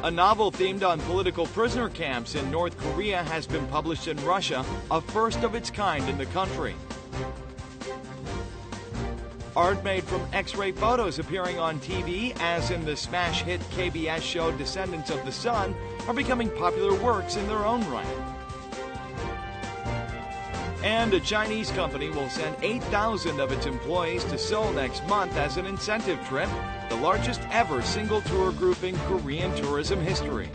A novel themed on political prisoner camps in North Korea has been published in Russia, a first of its kind in the country. Art made from X-ray photos appearing on TV, as in the smash hit KBS show Descendants of the Sun, are becoming popular works in their own right. And a Chinese company will send 8,000 of its employees to Seoul next month as an incentive trip, the largest ever single tour group in Korean tourism history.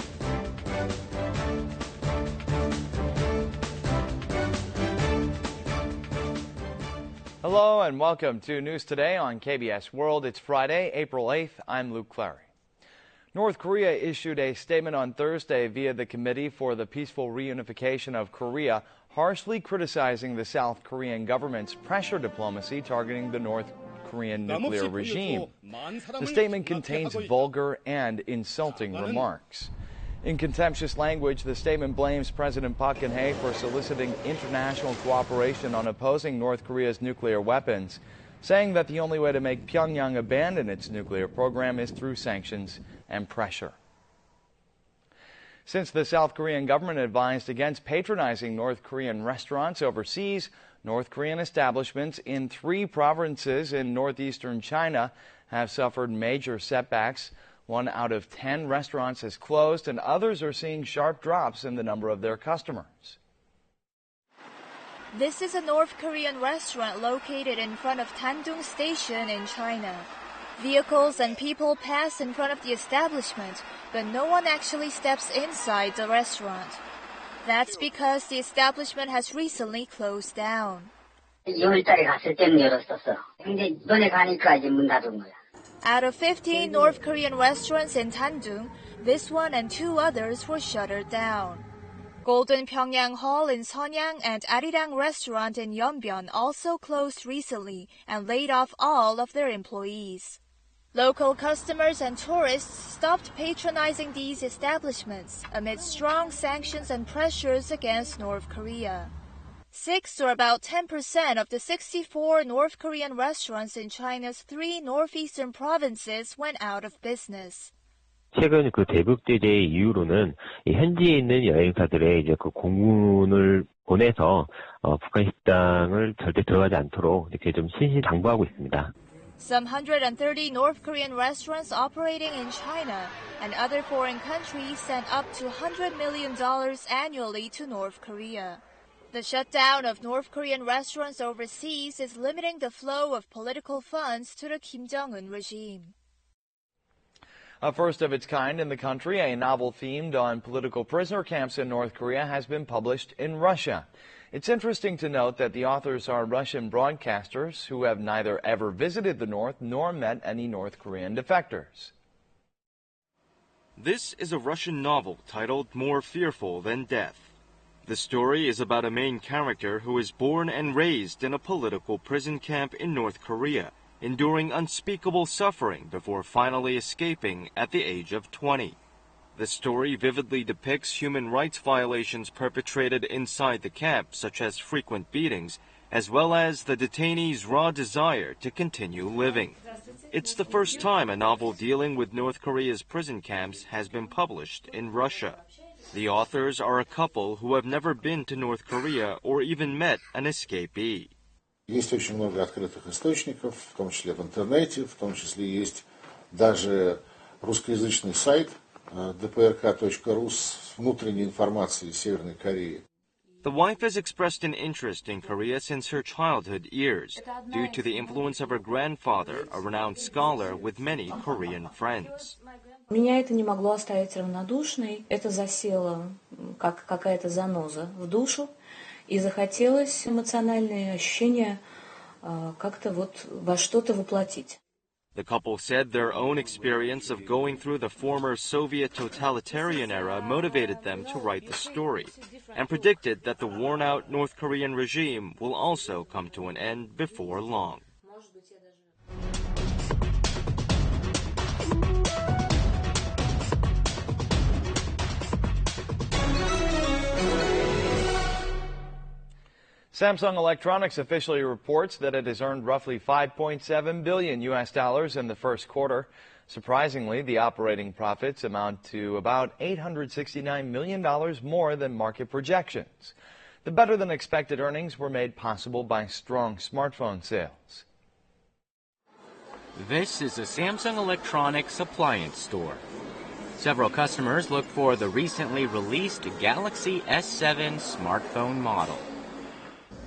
Hello and welcome to News Today on KBS World. It's Friday, April 8th. I'm Luke Clary. North Korea issued a statement on Thursday via the Committee for the Peaceful Reunification of Korea, harshly criticizing the South Korean government's pressure diplomacy targeting the North Korean nuclear regime. The statement contains vulgar and insulting remarks. In contemptuous language, the statement blames President Park Geun-hye for soliciting international cooperation on opposing North Korea's nuclear weapons, saying that the only way to make Pyongyang abandon its nuclear program is through sanctions and pressure. Since the South Korean government advised against patronizing North Korean restaurants overseas, North Korean establishments in 3 provinces in northeastern China have suffered major setbacks. 1 out of 10 restaurants has closed, and others are seeing sharp drops in the number of their customers. This is a North Korean restaurant located in front of Tandung Station in China. Vehicles and people pass in front of the establishment, but no one actually steps inside the restaurant. That's because the establishment has recently closed down. Out of 15 North Korean restaurants in Tandung, this one and 2 others were shuttered down. Golden Pyongyang Hall in Seonyang and Arirang Restaurant in Yeonbyeon also closed recently and laid off all of their employees. Local customers and tourists stopped patronizing these establishments amid strong sanctions and pressures against North Korea. 6 or about 10% of the 64 North Korean restaurants in China's 3 northeastern provinces went out of business. 최근 대북 제재의 이유로는 현지에 있는 여행사들의 공문을 보내서 북한 식당을 절대 들어가지 않도록 이렇게 좀 신신당부하고 있습니다. Some 130 North Korean restaurants operating in China and other foreign countries send up to $100 million annually to North Korea. The shutdown of North Korean restaurants overseas is limiting the flow of political funds to the Kim Jong-un regime. A first of its kind in the country, a novel themed on political prisoner camps in North Korea has been published in Russia. It's interesting to note that the authors are Russian broadcasters who have neither ever visited the North nor met any North Korean defectors. This is a Russian novel titled More Fearful Than Death. The story is about a main character who is born and raised in a political prison camp in North Korea, enduring unspeakable suffering before finally escaping at the age of 20. The story vividly depicts human rights violations perpetrated inside the camp, such as frequent beatings, as well as the detainees' raw desire to continue living. It's the first time a novel dealing with North Korea's prison camps has been published in Russia. The authors are a couple who have never been to North Korea or even met an escapee. Есть очень много открытых источников, в том числе в интернете, в том числе есть даже русскоязычный сайт dprk.ru с внутренней информацией Северной Кореи. The wife has expressed an interest in Korea since her childhood years, due to the influence of her grandfather, a renowned scholar with many Korean friends. Меня это не могло оставить равнодушной. Это засело как какая-то заноза в душу. И захотелось эмоциональные ощущения как-то во что-то воплотить. The couple said their own experience of going through the former Soviet totalitarian era motivated them to write the story, and predicted that the worn-out North Korean regime will also come to an end before long. Samsung Electronics officially reports that it has earned roughly $5.7 billion in the first quarter. Surprisingly, the operating profits amount to about $869 million more than market projections. The better-than-expected earnings were made possible by strong smartphone sales. This is a Samsung Electronics appliance store. Several customers look for the recently released Galaxy S7 smartphone model.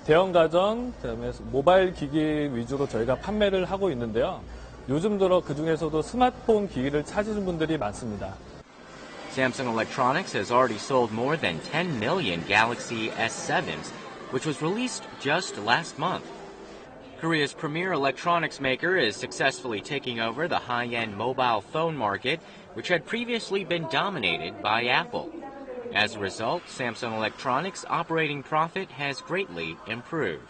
대형 가전, 그다음에 모바일 기기 위주로 저희가 판매를 하고 있는데요. 요즘 들어 그중에서도 스마트폰 기기를 찾으신 분들이 많습니다. Samsung Electronics has already sold more than 10 million Galaxy S7s, which was released just last month. Korea's premier electronics maker is successfully taking over the high-end mobile phone market, which had previously been dominated by Apple. As a result, Samsung Electronics' operating profit has greatly improved.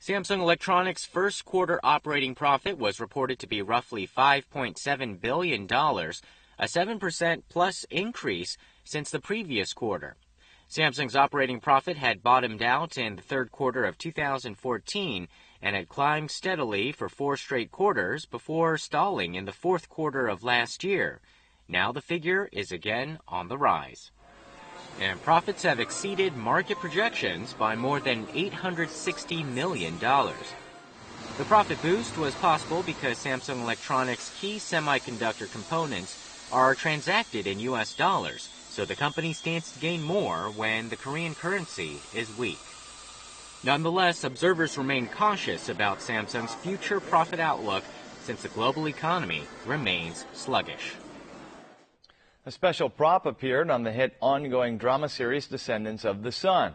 Samsung Electronics' first quarter operating profit was reported to be roughly $5.7 billion, a 7% plus increase since the previous quarter. Samsung's operating profit had bottomed out in the third quarter of 2014 and had climbed steadily for 4 straight quarters before stalling in the fourth quarter of last year. Now the figure is again on the rise. And profits have exceeded market projections by more than $860 million. The profit boost was possible because Samsung Electronics' key semiconductor components are transacted in US dollars, so the company stands to gain more when the Korean currency is weak. Nonetheless, observers remain cautious about Samsung's future profit outlook since the global economy remains sluggish. A special prop appeared on the hit ongoing drama series Descendants of the Sun.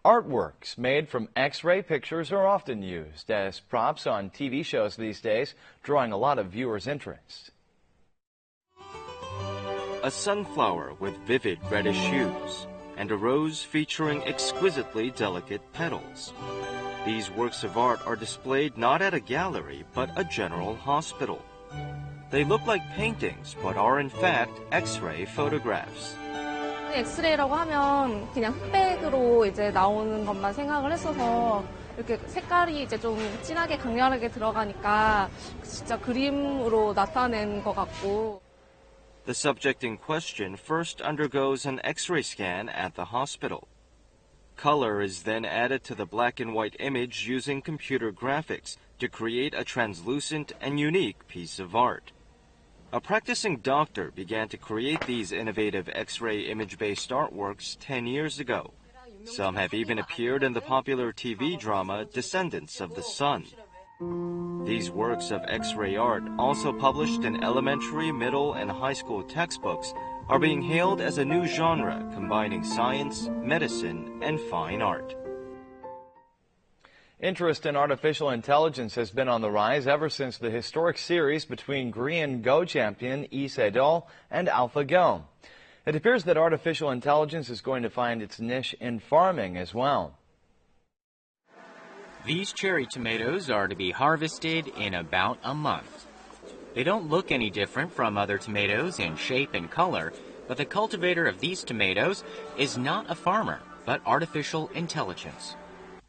Artworks made from X-ray pictures are often used as props on TV shows these days, drawing a lot of viewers' interest. A sunflower with vivid reddish hues, and a rose featuring exquisitely delicate petals. These works of art are displayed not at a gallery, but a general hospital. They look like paintings, but are in fact X-ray photographs. 엑스레이라고 하면 그냥 흑백으로 이제 나오는 것만 생각을 했어서 이렇게 색깔이 이제 좀 진하게 강렬하게 들어가니까 진짜 그림으로 나타낸 것 같고. The subject in question first undergoes an X-ray scan at the hospital. Color is then added to the black and white image using computer graphics to create a translucent and unique piece of art. A practicing doctor began to create these innovative X-ray image-based artworks 10 years ago. Some have even appeared in the popular TV drama Descendants of the Sun. These works of X-ray art, also published in elementary, middle, and high school textbooks, are being hailed as a new genre combining science, medicine, and fine art. Interest in artificial intelligence has been on the rise ever since the historic series between Korean Go champion Lee Se-dol and AlphaGo. It appears that artificial intelligence is going to find its niche in farming as well. These cherry tomatoes are to be harvested in about a month. They don't look any different from other tomatoes in shape and color, but the cultivator of these tomatoes is not a farmer, but artificial intelligence.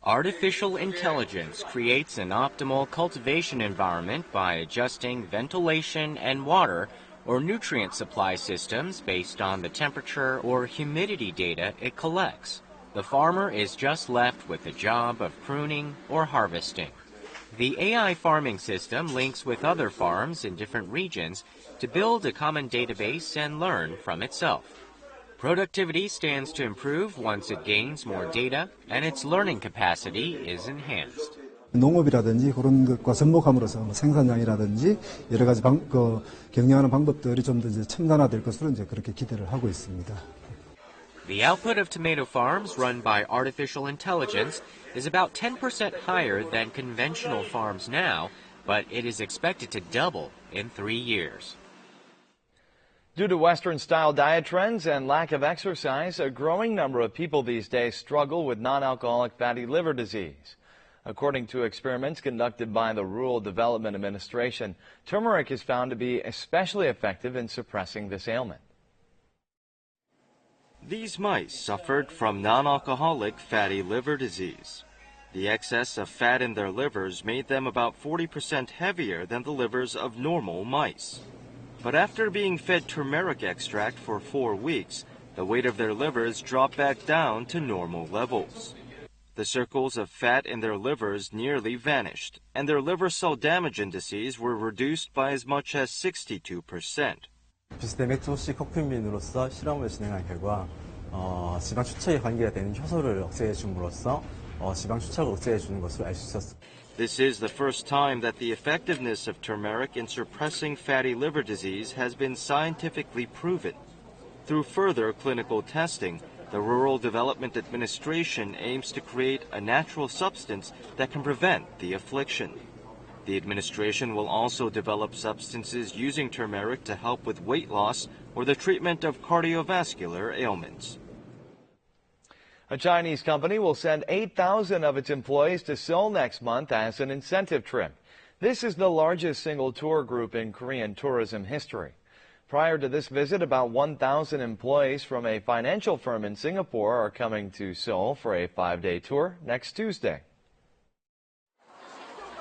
Artificial intelligence creates an optimal cultivation environment by adjusting ventilation and water or nutrient supply systems based on the temperature or humidity data it collects. The farmer is just left with the job of pruning or harvesting. The AI farming system links with other farms in different regions to build a common database and learn from itself. Productivity stands to improve once it gains more data and its learning capacity is enhanced. 농업이라든지 그런 것과 접목함으로써 생산량이라든지 여러 가지 경영하는 방법들이 좀 더 첨단화될 것으로 이제 그렇게 기대를 하고 있습니다. The output of tomato farms run by artificial intelligence is about 10% higher than conventional farms now, but it is expected to double in 3 years. Due to Western-style diet trends and lack of exercise, a growing number of people these days struggle with non-alcoholic fatty liver disease. According to experiments conducted by the Rural Development Administration, turmeric is found to be especially effective in suppressing this ailment. These mice suffered from non-alcoholic fatty liver disease. The excess of fat in their livers made them about 40% heavier than the livers of normal mice. But after being fed turmeric extract for 4 weeks, the weight of their livers dropped back down to normal levels. The circles of fat in their livers nearly vanished, and their liver cell damage indices were reduced by as much as 62%. 비스데맥스 코큐민으로서 실험을 진행한 결과 지방 축적에 관계가 되는 효소를 억제해 줌으로써 지방 축적을 억제해 주는 것을 알 수 있었습니다. This is the first time that the effectiveness of turmeric in suppressing fatty liver disease has been scientifically proven. Through further clinical testing, the Rural Development Administration aims to create a natural substance that can prevent the affliction. The administration will also develop substances using turmeric to help with weight loss or the treatment of cardiovascular ailments. A Chinese company will send 8,000 of its employees to Seoul next month as an incentive trip. This is the largest single tour group in Korean tourism history. Prior to this visit, about 1,000 employees from a financial firm in Singapore are coming to Seoul for a 5-day tour next Tuesday.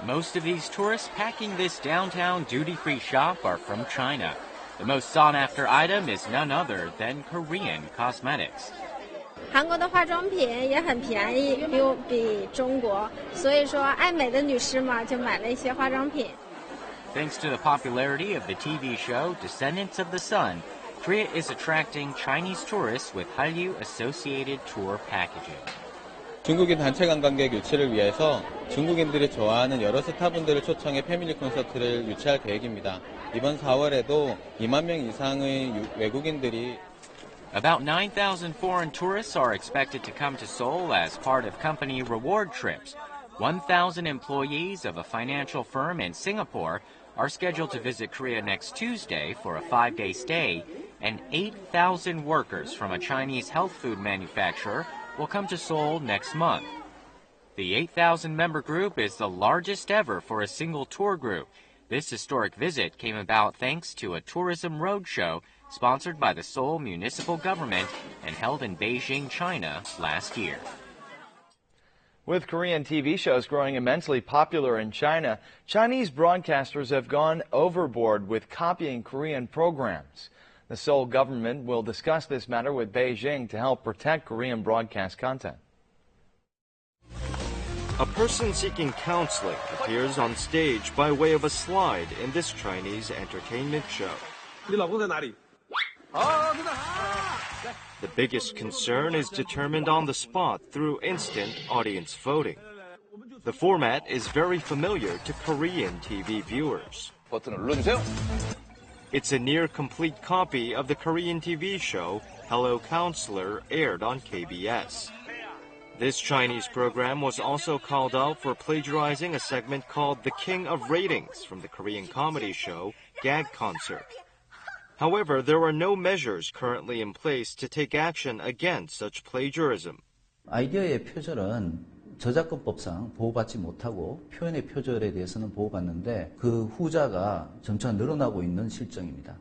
Most of these tourists packing this downtown duty-free shop are from China. The most sought-after item is none other than Korean cosmetics. 韩国的化妆品也很便宜，比中国，所以说爱美的女士嘛，就买了一些化妆品。 Thanks to the popularity of the TV show Descendants of the Sun, Korea is attracting Chinese tourists with Hallyu-associated tour packaging. 중국인 단체 관광객 유치를 위해서 중국인들이 좋아하는 여러 스타분들을 초청해 패밀리 콘서트를 유치할 계획입니다. 이번 4월에도 2만 명 이상의 외국인들이 About 9,000 foreign tourists are expected to come to Seoul as part of company reward trips. 1,000 employees of a financial firm in Singapore are scheduled to visit Korea next Tuesday for a 5-day stay, and 8,000 workers from a Chinese health food manufacturer will come to Seoul next month. The 8,000-member group is the largest ever for a single tour group. This historic visit came about thanks to a tourism roadshow sponsored by the Seoul municipal government and held in Beijing, China last year. With Korean TV shows growing immensely popular in China, Chinese broadcasters have gone overboard with copying Korean programs. The Seoul government will discuss this matter with Beijing to help protect Korean broadcast content. A person seeking counseling appears on stage by way of a slide in this Chinese entertainment show. The biggest concern is determined on the spot through instant audience voting. The format is very familiar to Korean TV viewers. It's a near-complete copy of the Korean TV show Hello Counselor, aired on KBS. This Chinese program was also called out for plagiarizing a segment called The King of Ratings from the Korean comedy show Gag Concert. However, there are no measures currently in place to take action against such plagiarism. 아이디어의 표절은 저작권법상 보호받지 못하고 표현의 표절에 대해서는 보호받는데 그 후자가 점차 늘어나고 있는 실정입니다.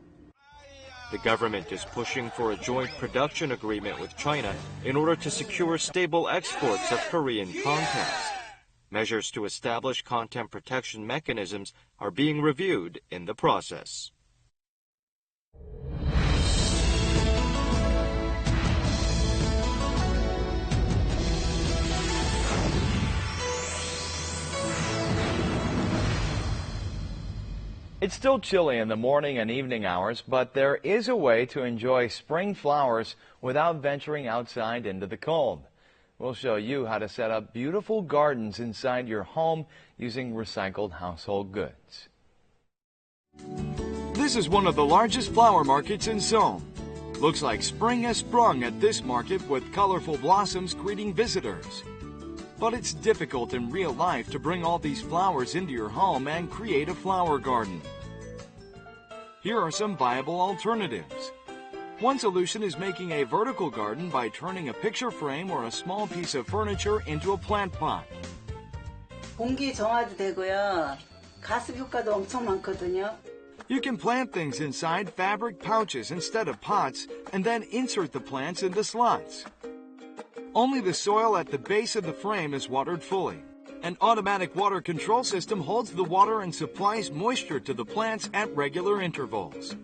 The government is pushing for a joint production agreement with China in order to secure stable exports of Korean content. Measures to establish content protection mechanisms are being reviewed in the process. It's still chilly in the morning and evening hours, but there is a way to enjoy spring flowers without venturing outside into the cold. We'll show you how to set up beautiful gardens inside your home using recycled household goods. This is one of the largest flower markets in Seoul. Looks like spring has sprung at this market with colorful blossoms greeting visitors. But it's difficult in real life to bring all these flowers into your home and create a flower garden. Here are some viable alternatives. One solution is making a vertical garden by turning a picture frame or a small piece of furniture into a plant pot. 공기 정화도 되고요. 가습 효과도 엄청 많거든요. You can plant things inside fabric pouches instead of pots and then insert the plants into slots. Only the soil at the base of the frame is watered fully, An automatic water control system holds the water and supplies moisture to the plants at regular intervals.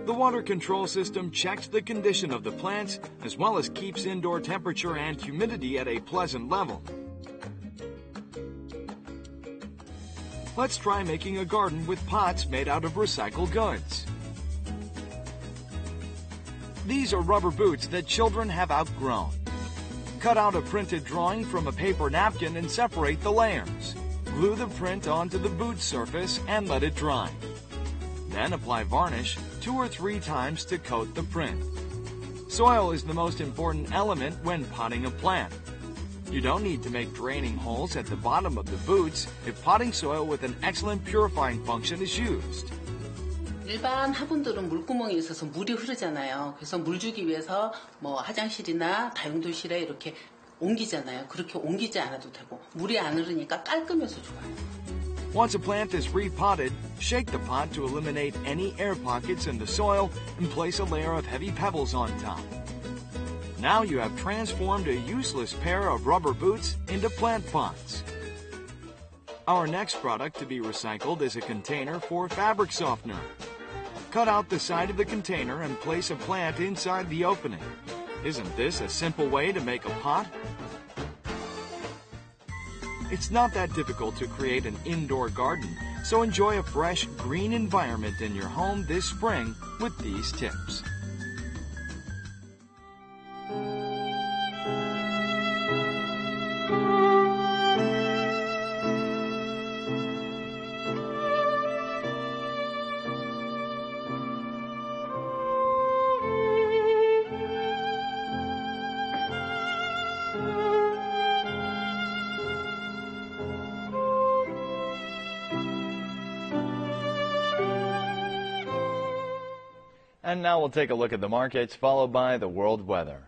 The water control system checks the condition of the plants as well as keeps indoor temperature and humidity at a pleasant level. Let's try making a garden with pots made out of recycled goods. These are rubber boots that children have outgrown. Cut out a printed drawing from a paper napkin and separate the layers. Glue the print onto the boot surface and let it dry. Then apply varnish 2 or 3 times to coat the print. Soil is the most important element when potting a plant. You don't need to make draining holes at the bottom of the boots if potting soil with an excellent purifying function is used. 일반 화분들은 물구멍이 있어서 물이 흐르잖아요. 그래서 물 주기 위해서 뭐 화장실이나 다용도실에 이렇게 옮기잖아요. 그렇게 옮기지 않아도 되고 물이 안 흐르니까 깔끔해서 좋아요. Once a plant is repotted, shake the pot to eliminate any air pockets in the soil and place a layer of heavy pebbles on top. Now you have transformed a useless pair of rubber boots into plant pots. Our next product to be recycled is a container for fabric softener. Cut out the side of the container and place a plant inside the opening. Isn't this a simple way to make a pot? It's not that difficult to create an indoor garden, so enjoy a fresh, green environment in your home this spring with these tips. And now we'll take a look at the markets, followed by the world weather.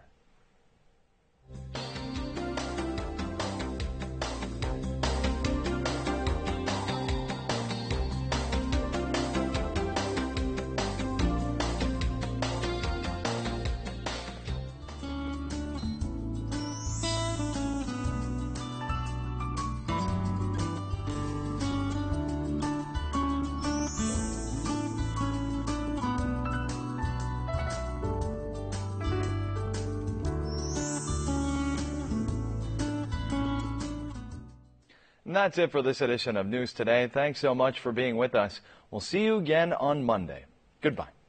And that's it for this edition of News Today. Thanks so much for being with us. We'll see you again on Monday. Goodbye.